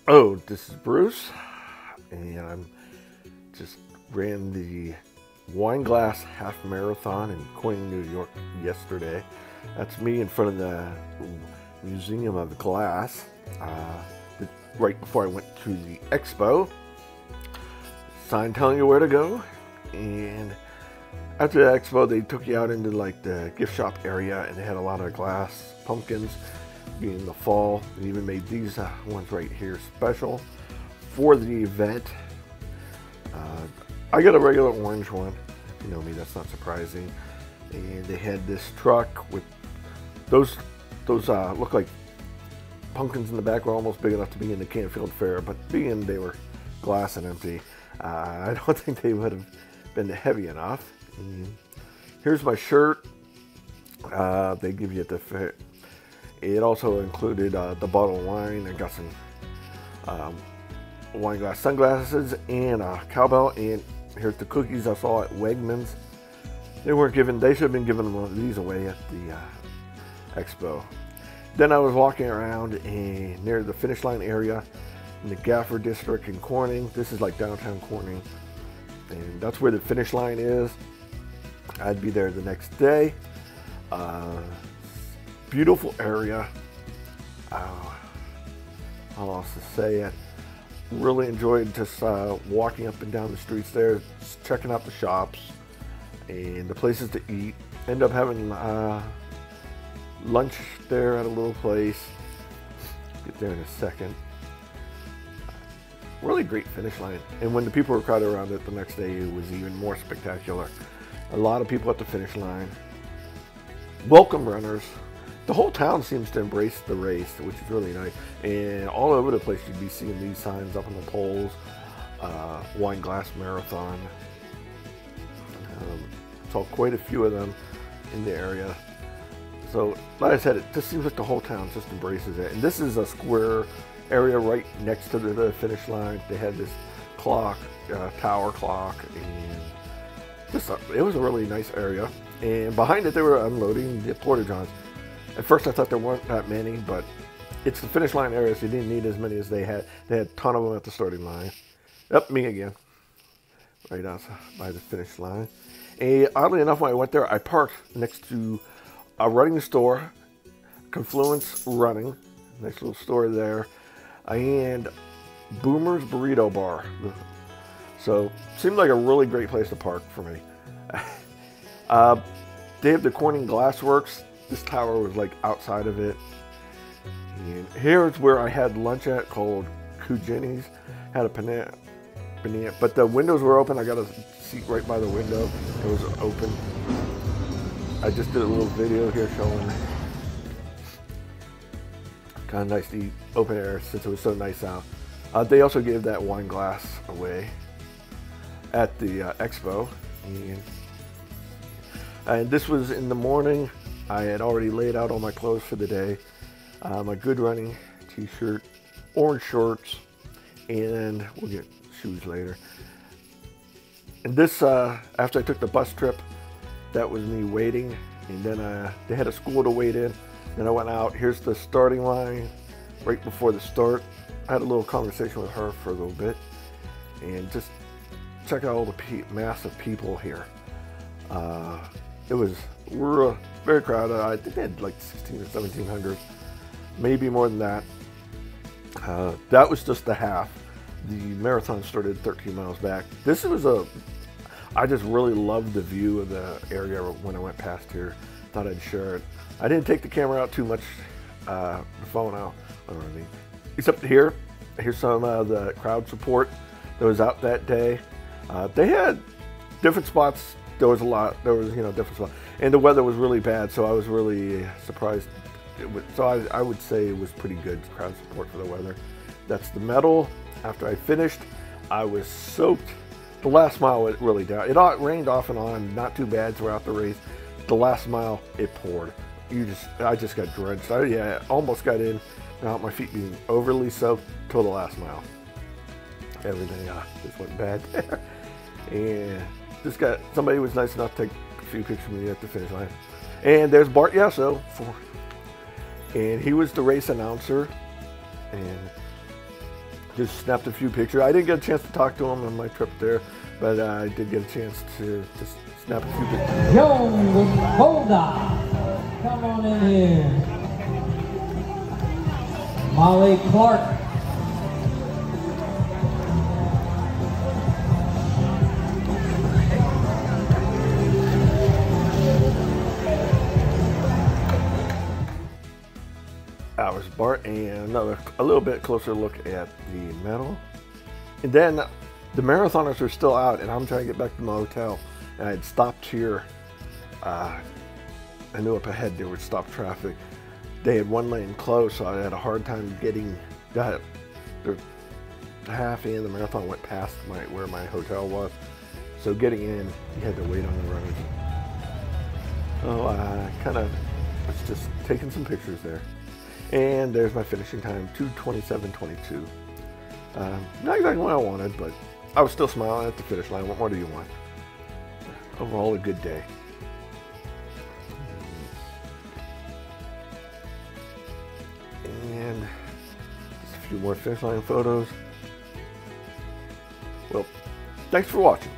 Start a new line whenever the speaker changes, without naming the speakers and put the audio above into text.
Oh, this is Bruce, and I'm just ran the Wineglass half marathon in Queen, New York yesterday. That's me in front of the Museum of Glass. Right before I went to the expo, sign telling you where to go, and after the expo, they took you out into like the gift shop area, and they had a lot of glass pumpkins. Being the fall, they even made these ones right here special for the event. I got a regular orange one. You know me, that's not surprising. And they had this truck with those look like pumpkins in the back, were almost big enough to be in the Canfield Fair, but being they were glass and empty, I don't think they would have been heavy enough. And here's my shirt. They give you at the fair. It also included the bottle of wine. I got some wine glass sunglasses and a cowbell. And here's the cookies I saw at Wegmans. They should have been giving one of these away at the expo. Then I was walking around near the finish line area in the Gaffer District in Corning. This is like downtown Corning. And that's where the finish line is. I'd be there the next day. Beautiful area. How else to say it? Really enjoyed just walking up and down the streets there, just checking out the shops and the places to eat. End up having lunch there at a little place. Get there in a second. Really great finish line. And when the people were crowded around it the next day, it was even more spectacular. A lot of people at the finish line. Welcome runners. The whole town seems to embrace the race, which is really nice. And all over the place, you'd be seeing these signs up on the poles. Wineglass Marathon. Saw quite a few of them in the area. So, like I said, it just seems like the whole town just embraces it. And this is a square area right next to the finish line. They had this clock, tower clock, and it was a really nice area. And behind it, they were unloading the porta johns. At first, I thought there weren't that many, but it's the finish line area, so you didn't need as many as they had. They had a ton of them at the starting line. Yep, me again. Right outside by the finish line. And oddly enough, when I went there, I parked next to a running store, Confluence Running, nice little store there, and Boomer's Burrito Bar. So, seemed like a really great place to park for me. They have the Corning Glassworks. This tower was like outside of it. And here's where I had lunch at, called Kujini's. Had a banana, but the windows were open. I got a seat right by the window. It was open. I just did a little video here showing. Kind of nice to eat open air since it was so nice out. They also gave that wine glass away at the expo. And this was in the morning. I had already laid out all my clothes for the day. My Good Running t-shirt, orange shorts, and we'll get shoes later. And this, after I took the bus trip, that was me waiting. And then they had a school to wait in. Then I went out. Here's the starting line right before the start. I had a little conversation with her for a little bit. And just check out all the massive people here. It was very crowded. I think they had like 1,600 or 1,700, maybe more than that. That was just the half. The marathon started 13 miles back. I just really loved the view of the area when I went past here. Thought I'd share it. I didn't take the camera out too much, the phone out, except here. Here's some of the crowd support that was out that day. They had different spots. There was different spots. And the weather was really bad, so I was really surprised. I would say it was pretty good crowd support for the weather. That's the medal. After I finished, I was soaked. The last mile was really down. It rained off and on, not too bad throughout the race. The last mile, it poured. I just got drenched. I almost got in without my feet being overly soaked till the last mile. Everything just went bad there. And somebody was nice enough to take a few pictures of me at the finish line. And there's Bart Yasso, and he was the race announcer. And just snapped a few pictures. I didn't get a chance to talk to him on my trip there, but I did get a chance to snap a few pictures.
Jones Bulldog, come on in here. Molly Clark.
Hours Bart, and a little bit closer look at the medal. And then the marathoners are still out, and I'm trying to get back to my hotel. And I had stopped here. I knew up ahead there was stop traffic. They had one lane closed, so I had a hard time getting the half and the marathon went past where my hotel was. So getting in, you had to wait on the road. So I kind of was just taking some pictures there. And there's my finishing time, 2:27:22. Not exactly what I wanted, but I was still smiling at the finish line. What more do you want? Overall, a good day. And just a few more finish line photos. Well, thanks for watching.